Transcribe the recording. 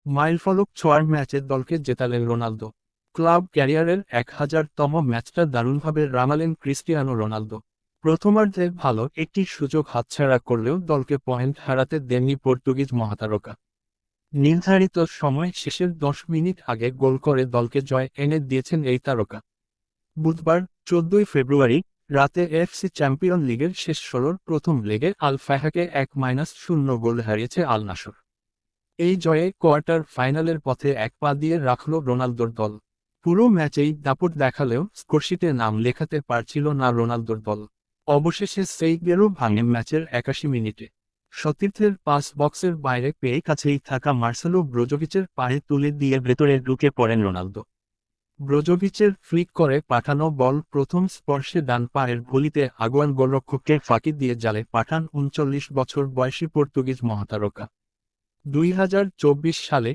মাইলফলক ছোঁয়ার ম্যাচে দলকে জেতালেন রোনালদো। ক্লাব ক্যারিয়ারের 1000তম ম্যাচটা দারুণভাবে রাঙালেন ক্রিস্টিয়ানো রোনালদো। প্রথমার্ধে ভালো একটি সুযোগ হাতছাড়া করলেও দলকে পয়েন্ট হারাতে দেননি পর্তুগিজ মহাতারকা। নির্ধারিত সময় শেষের 10 মিনিট আগে গোল করে দলকে জয় এনে দিয়েছেন এই তারকা। বুধবার 14 ফেব্রুয়ারি রাতে এএফসি চ্যাম্পিয়ন লিগের শেষ 16-র প্রথম লেগে আল ফায়হাকে 1-0 গোলে হারিয়েছে আল নাসর। এই জয়ে কোয়ার্টার ফাইনালের পথে এক পা দিয়ে রাখল রোনালদোর দল। পুরো ম্যাচেই দাপট দেখালেও স্কোরশিটে নাম লেখাতে পারছিল না রোনালদোর দল। অবশেষে সেইগেরও ভাঙে ম্যাচের 81 মিনিটে। সতীর্থের পাস বক্সের বাইরে পেয়ে কাছেই থাকা মার্সেলো ব্রোজোভিচের পায়ে তুলে দিয়ে ভেতরে ঢুকে পড়েন রোনালদো। ব্রোজোভিচের ফ্লিক করে পাঠানো বল প্রথম স্পর্শে ডান পায়ের ভলিতে আগুয়ান গোলরক্ষককে ফাঁকি দিয়ে জালে পাঠান 39 বছর বয়সী পর্তুগিজ মহাতারকা। 2024 সালে